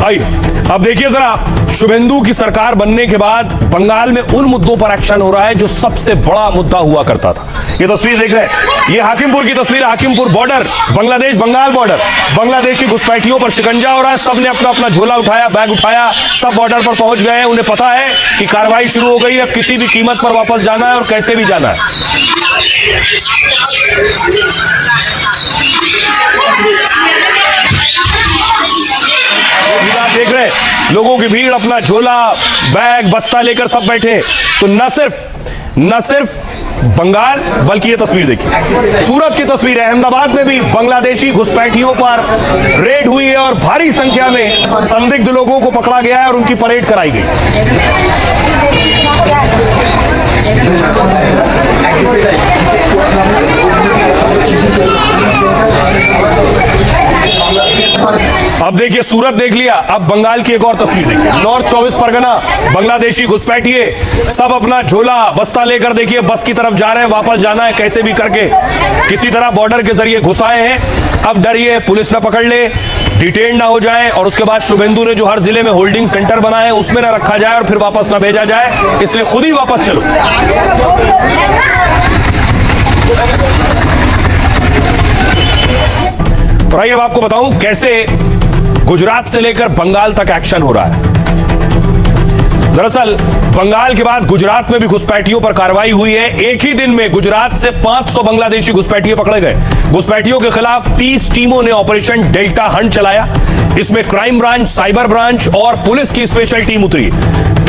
आइए अब देखिए जरा, शुभेंदु की सरकार बनने के बाद बंगाल में उन मुद्दों पर एक्शन हो रहा है जो सबसे बड़ा मुद्दा हुआ करता था। ये तस्वीर देख रहे हैं, ये हाकिमपुर की तस्वीर, हाकिमपुर बॉर्डर, बांग्लादेश बंगाल बॉर्डर। बांग्लादेशी घुसपैठियों पर शिकंजा हो रहा है, सबने अपना अपना झोला उठाया, बैग उठाया, सब बॉर्डर पर पहुंच गए हैं। उन्हें पता है कि कार्रवाई शुरू हो गई है, अब किसी भी कीमत पर वापस जाना है और कैसे भी जाना है। देख रहे हैं लोगों की भीड़, अपना झोला बैग बस्ता लेकर सब बैठे। तो न सिर्फ बंगाल बल्कि ये तस्वीर देखिए, सूरत की तस्वीर है, अहमदाबाद में भी बांग्लादेशी घुसपैठियों पर रेड हुई है और भारी संख्या में संदिग्ध लोगों को पकड़ा गया है और उनकी परेड कराई गई। अब देखिए सूरत देख लिया, अब बंगाल की एक और तस्वीर देखिए, नॉर्थ 24 परगना, बांग्लादेशी घुसपैठिए सब अपना झोला बस्ता लेकर देखिए बस की तरफ जा रहे हैं, वापस जाना है कैसे भी करके, किसी तरह बॉर्डर के जरिए घुस आए हैं। अब डरिए पुलिस ना पकड़ ले, डिटेन ना हो जाए और उसके बाद शुभेंदु ने जो हर जिले में होल्डिंग सेंटर बनाए हैं उसमें ना रखा जाए और फिर वापस ना भेजा जाए, इसलिए खुद ही वापस चलो। और आइए अब आपको बताऊं कैसे गुजरात से लेकर बंगाल तक एक्शन हो रहा है। दरअसल बंगाल के बाद गुजरात में भी घुसपैठियों पर कार्रवाई हुई है। एक ही दिन में गुजरात से 500 बांग्लादेशी घुसपैठिए पकड़े गए। घुसपैठियों के खिलाफ 30 टीमों ने ऑपरेशन डेल्टा हंट चलाया। इसमें क्राइम ब्रांच, साइबर ब्रांच और पुलिस की स्पेशल टीम उतरी।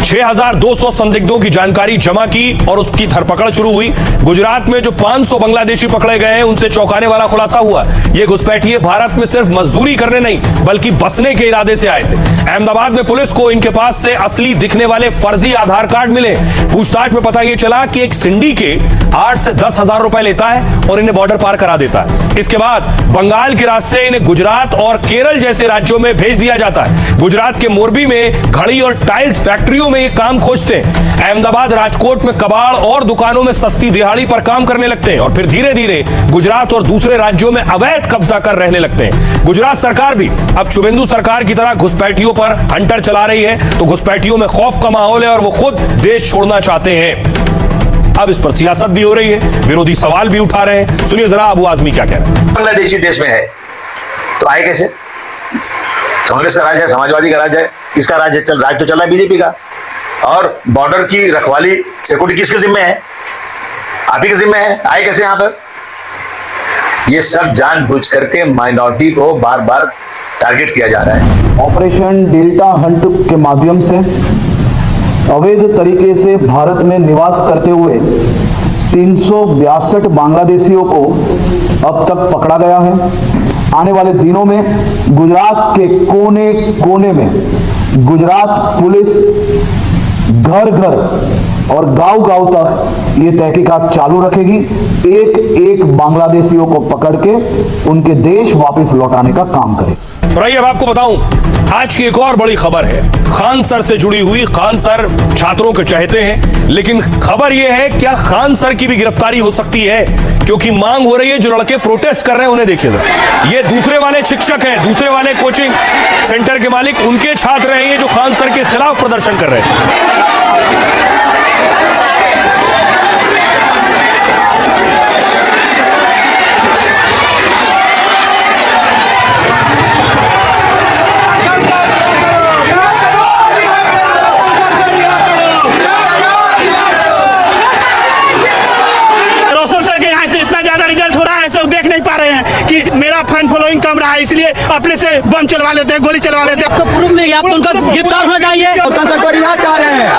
6200 संदिग्धों की जानकारी जमा की और उसकी धरपकड़ शुरू हुई। गुजरात में जो 500 बांग्लादेशी पकड़े गए हैं उनसे चौंकाने वाला खुलासा हुआ। ये घुसपैठिए भारत में सिर्फ मजदूरी करने नहीं बल्कि बसने के इरादे से आए थे। अहमदाबाद में पुलिस को इनके पास से असली दिखने वाले फर्जी आधार कार्ड मिले। पूछताछ में पता यह चला कि एक सिंडिकेट 8 से 10 हजार रुपए लेता है और इन्हें बॉर्डर पार करा देता है। इसके बाद बंगाल के रास्ते इन्हें गुजरात और केरल जैसे राज्यों में भेज दिया जाता है। गुजरात के मोरबी में घड़ी और टाइल्स फैक्ट्रियों में ये काम खोजते हैं। अहमदाबाद, राजकोट में कबाड़ और दुकानों में सस्ती दिहाड़ी पर काम करने लगते हैं और फिर धीरे धीरे गुजरात और दूसरे राज्यों में अवैध कब्जा कर रहने लगते हैं। गुजरात सरकार भी अब शुभेंदु सरकार की तरह घुसपैठियों पर हंटर चला रही है। तो घुसपैठियों में खौफ का माहौल है और वो खुद देश छोड़ना चाहते हैं। अब इस पर सियासत भी हो रही है, विरोधी सवाल भी उठा रहे हैं। सुनिए जरा अबू आजमी क्या कह रहे हैं। बांग्लादेशी देश में है तो आए कैसे? कांग्रेस का राज है, समाजवादी का राज है, किसका राज है? राज तो चल रहा है बीजेपी का। और बॉर्डर की रखवाली, सिक्योरिटी किसके जिम्मे है? आप ही के जिम्मे है। आए कैसे यहां पर? ये सब जानबूझ करके माइनॉरिटी को बार बार टारगेट किया जा रहा है। ऑपरेशन डेल्टा हंट के माध्यम से अवैध तरीके से भारत में निवास करते हुए 362 बांग्लादेशियों को अब तक पकड़ा गया है। आने वाले दिनों में गुजरात के कोने कोने में गुजरात पुलिस घर घर और गांव गांव तक ये तहकीकात चालू रखेगी। एक एक बांग्लादेशियों को पकड़ के उनके देश वापस लौटाने का काम करेगी। और आइए अब आपको बताऊं, आज की एक और बड़ी खबर है खान सर से जुड़ी हुई। खान सर छात्रों के चहेते हैं, लेकिन खबर यह है क्या खान सर की भी गिरफ्तारी हो सकती है, क्योंकि मांग हो रही है। जो लड़के प्रोटेस्ट कर रहे हैं उन्हें देखिए, ये दूसरे वाले शिक्षक हैं, दूसरे वाले कोचिंग सेंटर के मालिक, उनके छात्र हैं ये जो खान सर के खिलाफ प्रदर्शन कर रहे थे। कि मेरा फैन फॉलोइंग कम रहा है, इसलिए अपने से बम चलवा लेते हैं, गोली चलवा लेते हैं। तो प्रूफ नहीं है, आप तो उनका गिरफ्तार होना चाहिए। रोशन सर को रिहा चाह रहे हैं,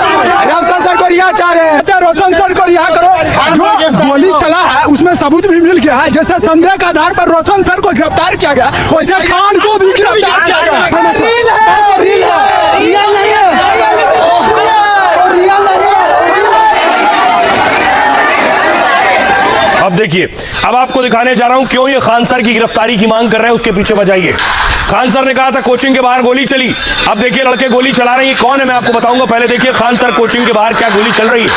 रोशन सर को रिहा चाह रहे हैं। रोशन सर को रिहा करो। जो गोली चला है उसमें सबूत भी मिल गया है। जैसे संदेह के आधार पर रोशन सर को गिरफ्तार किया गया, वैसे खान को भी गिरफ्तार किया गया। अब देखिए, अब आपको दिखाने जा रहा हूं क्यों ये खान सर की गिरफ्तारी की मांग कर रहे हैं, उसके पीछे वजह ये। खान सर ने कहा था कोचिंग के बाहर गोली चली, अब देखिए लड़के गोली चला रहे हैं। कौन है मैं आपको बताऊंगा, पहले देखिए खान सर कोचिंग के बाहर क्या गोली चल रही है।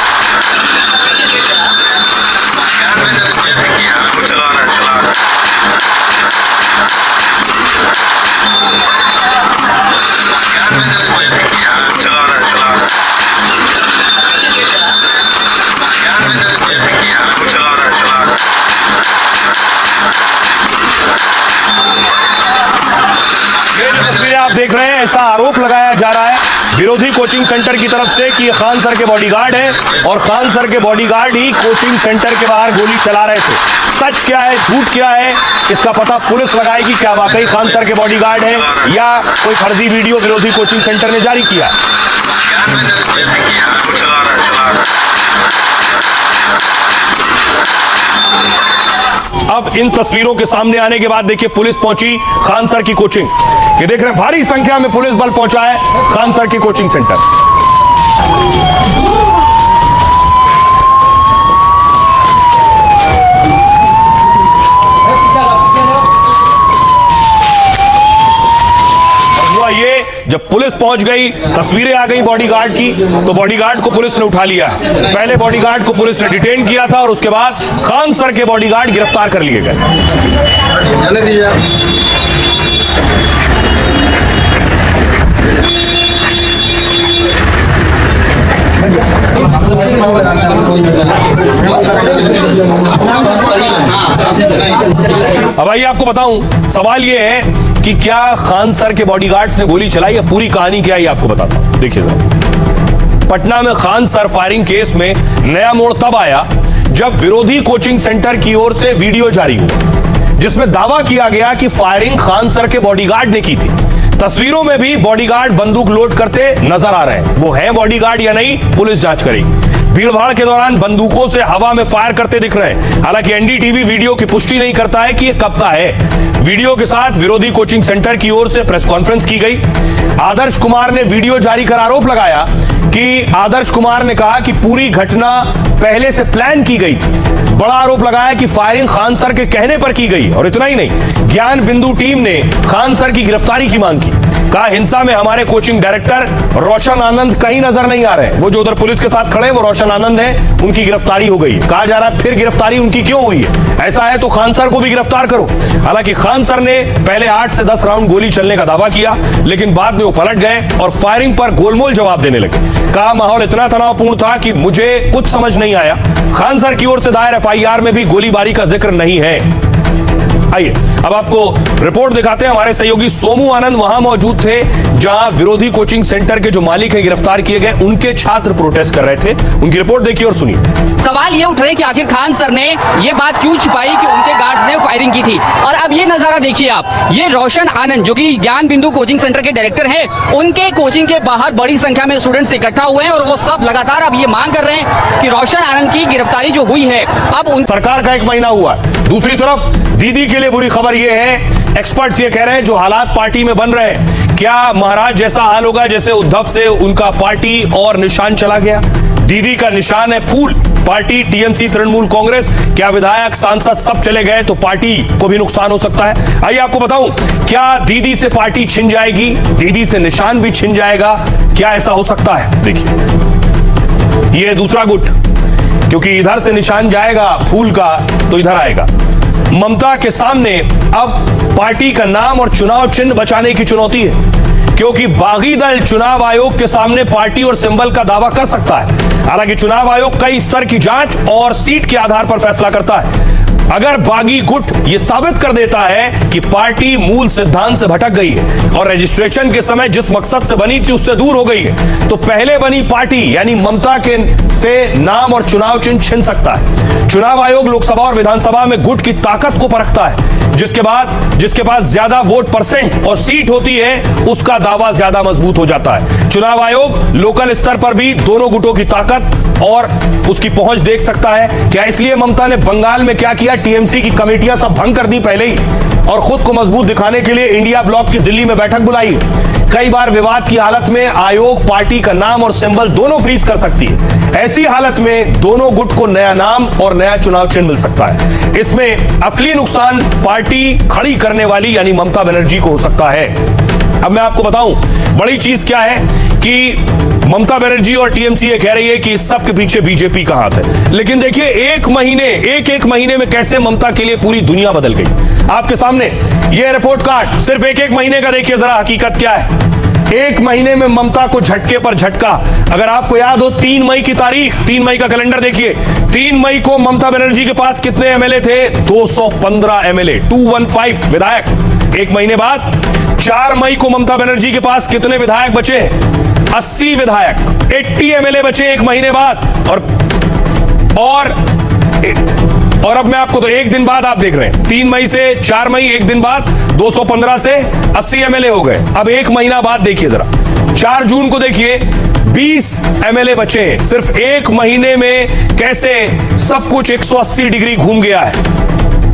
देख रहे हैं ऐसा आरोप लगाया जा रहा है विरोधी कोचिंग सेंटर की तरफ से कि ये खान सर के बॉडीगार्ड हैं और खान सर के बॉडीगार्ड ही कोचिंग सेंटर के बाहर गोली चला रहे थे। सच क्या है, झूठ क्या है, इसका पता पुलिस लगाएगी। क्या वाकई खान सर के बॉडीगार्ड हैं या कोई फर्जी वीडियो विरोधी कोचिंग सेंटर ने जारी किया। अब इन तस्वीरों के सामने आने के बाद देखिए पुलिस पहुंची खान सर की कोचिंग। ये देख रहे हैं भारी संख्या में पुलिस बल पहुंचा है खान सर की कोचिंग सेंटर। जब पुलिस पहुंच गई, तस्वीरें आ गई बॉडीगार्ड की, तो बॉडीगार्ड को पुलिस ने उठा लिया। पहले बॉडीगार्ड को पुलिस ने डिटेन किया था और उसके बाद खान सर के बॉडीगार्ड गिरफ्तार कर लिए गए। अब आइए आपको बताऊं, सवाल यह है कि क्या खान सर के बॉडीगार्ड्स ने गोली चलाई या पूरी कहानी क्या है आपको बताता हूं। देखिए जरा, पटना में खान सर फायरिंग केस में नया मोड़ तब आया जब विरोधी कोचिंग सेंटर की ओर से वीडियो जारी हुआ जिसमें दावा किया गया कि फायरिंग खान सर के बॉडीगार्ड ने की थी। तस्वीरों में भी बॉडीगार्ड बंदूक लोड करते नजर आ रहे हैं। वो हैं बॉडीगार्ड या नहीं, पुलिस जांच करेगी। भीड़भाड़ के दौरान बंदूकों से हवा में फायर करते दिख रहे हैं। हालांकि एनडीटीवी वीडियो की पुष्टि नहीं करता है कि यह कब का है। वीडियो के साथ विरोधी कोचिंग सेंटर की ओर से प्रेस कॉन्फ्रेंस की गई। आदर्श कुमार ने वीडियो जारी कर आरोप लगाया कि आदर्श कुमार ने कहा कि पूरी घटना पहले से प्लान की गई थी। बड़ा आरोप लगाया कि फायरिंग खान सर के कहने पर की गई और इतना ही नहीं, ज्ञान बिंदु टीम ने खान सर की गिरफ्तारी की मांग की। कहा हिंसा में हमारे कोचिंग डायरेक्टर रोशन आनंद कहीं नजर नहीं आ रहे। वो जो उधर पुलिस के साथ खड़े वो रोशन आनंद हैं, उनकी गिरफ्तारी हो गई। कहा जा रहा है फिर गिरफ्तारी उनकी क्यों हुई है, ऐसा है तो खान सर को भी गिरफ्तार करो। हालांकि खान सर ने पहले 8 से 10 राउंड गोली चलने का दावा किया, लेकिन बाद में वो पलट गए और फायरिंग पर गोलमोल जवाब देने लगे। कहा माहौल इतना तनावपूर्ण था कि मुझे कुछ समझ नहीं आया। खान सर की ओर से दायर एफआईआर में भी गोलीबारी का जिक्र नहीं है। आइए अब आपको रिपोर्ट दिखाते हैं। हमारे सहयोगी सोमू आनंद वहां मौजूद थे जहां विरोधी कोचिंग सेंटर के जो मालिक है गिरफ्तार किए गए, उनके छात्र प्रोटेस्ट कर रहे थे। उनकी रिपोर्ट देखिए और सुनिए। सवाल ये उठ रहे कि आखिर खान सर ने ये बात क्यों छिपाई कि उनके गार्ड्स ने फायरिंग की थी। और अब ये नजारा देखिए आप, ये रोशन आनंद जो कि ज्ञान बिंदु कोचिंग सेंटर के डायरेक्टर हैं, उनके कोचिंग के बाहर बड़ी संख्या में स्टूडेंट्स इकट्ठा हुए हैं और वो सब लगातार अब ये मांग कर रहे हैं कि रोशन आनंद की गिरफ्तारी जो हुई है अब उन सरकार का 1 महीना हुआ। दूसरी तरफ दीदी के लिए बुरी खबर यह है, एक्सपर्ट्स ये कह रहे हैं जो हालात पार्टी में बन रहे हैं, क्या महाराज जैसा हाल होगा जैसे उद्धव से उनका पार्टी और निशान चला गया। दीदी का निशान है फूल। पार्टी टीएमसी, तृणमूल कांग्रेस, क्या विधायक सांसद सब चले गए तो पार्टी को भी नुकसान हो सकता है। आइए आपको बताऊं, क्या दीदी से पार्टी छिन जाएगी, दीदी से निशान भी छिन जाएगा, क्या ऐसा हो सकता है। देखिए ये दूसरा गुट, क्योंकि इधर से निशान जाएगा फूल का तो इधर आएगा। ममता के सामने अब पार्टी का नाम और चुनाव चिन्ह बचाने की चुनौती है, क्योंकि बागी दल चुनाव आयोग के सामने पार्टी और सिंबल का दावा कर सकता है। हालांकि चुनाव आयोग कई स्तर की जांच और सीट के आधार पर फैसला करता है। अगर बागी गुट ये साबित कर देता है कि पार्टी मूल सिद्धांत से भटक गई है और रजिस्ट्रेशन के समय जिस मकसद से बनी थी उससे दूर हो गई है, तो पहले बनी पार्टी यानी ममता के से नाम और चुनाव चिन्ह छिन सकता है। चुनाव आयोग लोकसभा और विधानसभा में गुट की ताकत को परखता है, जिसके पास ज्यादा वोट परसेंट और सीट होती है उसका दावा ज्यादा मजबूत हो जाता है। चुनाव आयोग लोकल स्तर पर भी दोनों गुटों की ताकत और उसकी पहुंच देख सकता है। क्या इसलिए ममता ने बंगाल में क्या किया, टीएमसी की कमेटियां सब भंग कर दी पहले ही और खुद को मजबूत दिखाने के लिए इंडिया ब्लॉक की दिल्ली में बैठक बुलाई। कई बार विवाद की हालत में आयोग पार्टी का नाम और सिंबल दोनों फ्रीज कर सकती है। ऐसी हालत में दोनों गुट को नया नाम और नया चुनाव चिन्ह मिल सकता है। इसमें असली नुकसान पार्टी खड़ी करने वाली यानी ममता बनर्जी को हो सकता है। अब मैं आपको बताऊं बड़ी चीज क्या है कि ममता बनर्जी और टीएमसी ये कह रही है कि इस सब के पीछे बीजेपी का हाथ है, लेकिन देखिए एक महीने में कैसे ममता के लिए पूरी दुनिया बदल गई। आपके सामने ये रिपोर्ट कार्ड सिर्फ एक महीने का देखिए जरा हकीकत क्या है। 1 महीने में ममता को झटके पर झटका। अगर आपको याद हो 3 मई की तारीख, 3 मई का कैलेंडर देखिए। 3 मई को ममता बनर्जी के पास कितने एमएलए थे? 215 एमएलए, 215 विधायक। 1 महीने बाद 4 मई को ममता बनर्जी के पास कितने विधायक बचे? 80 विधायक, 80 एमएलए बचे एक महीने बाद। और अब मैं आपको तो एक दिन बाद आप देख रहे हैं, 3 मई से 4 मई, एक दिन बाद 215 से 80 एमएलए हो गए। अब एक महीना बाद देखिए जरा, 4 जून को देखिए 20 एमएलए बचे हैं। सिर्फ एक महीने में कैसे सब कुछ 180 डिग्री घूम गया है,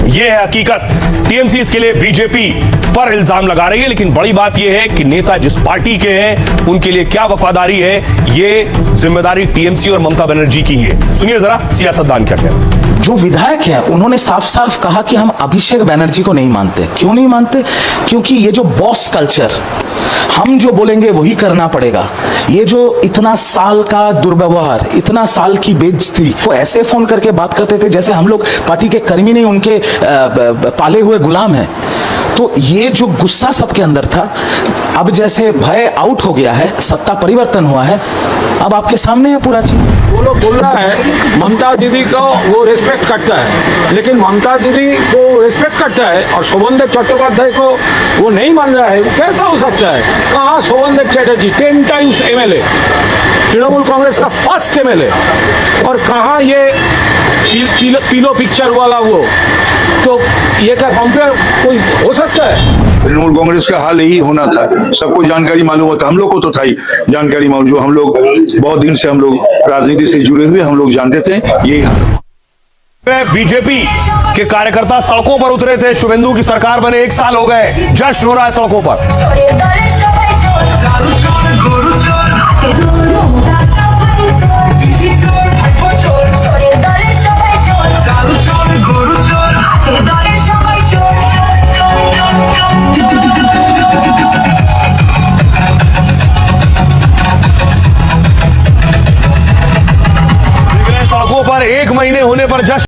यह है हकीकत। टीएमसी इसके लिए बीजेपी पर इल्जाम लगा रही है, लेकिन बड़ी बात यह है कि नेता जिस पार्टी के हैं उनके लिए क्या वफादारी है, यह जिम्मेदारी टीएमसी और ममता बनर्जी की है। सुनिए जरा सियासतदान क्या कह रहे हैं। जो विधायक हैं उन्होंने साफ साफ कहा कि हम अभिषेक बनर्जी को नहीं मानते। क्यों नहीं मानते? क्योंकि ये जो बॉस कल्चर, हम जो बोलेंगे वही करना पड़ेगा, ये जो इतना साल का दुर्व्यवहार, इतना साल की बेइज्जती, वो ऐसे फोन करके बात करते थे जैसे हम लोग पार्टी के कर्मी नहीं, उनके पाले हुए गुलाम हैं। तो ये जो गुस्सा सबके अंदर था, अब जैसे भय आउट हो गया है, सत्ता परिवर्तन हुआ है, अब आपके सामने है पूरा चीज। वो लोग बोल रहा है ममता दीदी को वो रिस्पेक्ट करता है, लेकिन ममता दीदी को रिस्पेक्ट करता है और शोभनदेव चट्टोपाध्याय को वो नहीं मान रहा है, वो कैसा हो सकता है? कहाँ शोभनदेव चैटर्जी 10 टाइम्स एमएलए, तृणमूल कांग्रेस का फर्स्ट एमएलए, और कहाँ ये पीलो पिक्चर वाला वो, तो ये क्या कंपेयर कोई हो सकता है? तृणमूल कांग्रेस का हाल यही होना था, सबको जानकारी मालूम होता, हम लोग को तो था ही जानकारी मालूम, जो हम लोग बहुत दिन से हम लोग राजनीति से जुड़े हुए हम लोग जानते थे यही हाल। बीजेपी के कार्यकर्ता सड़कों पर उतरे थे, शुभेंदु की सरकार बने 1 साल हो गए, जश्न हो रहा है सड़कों पर। सड़कों पर 1 महीने होने पर जश्न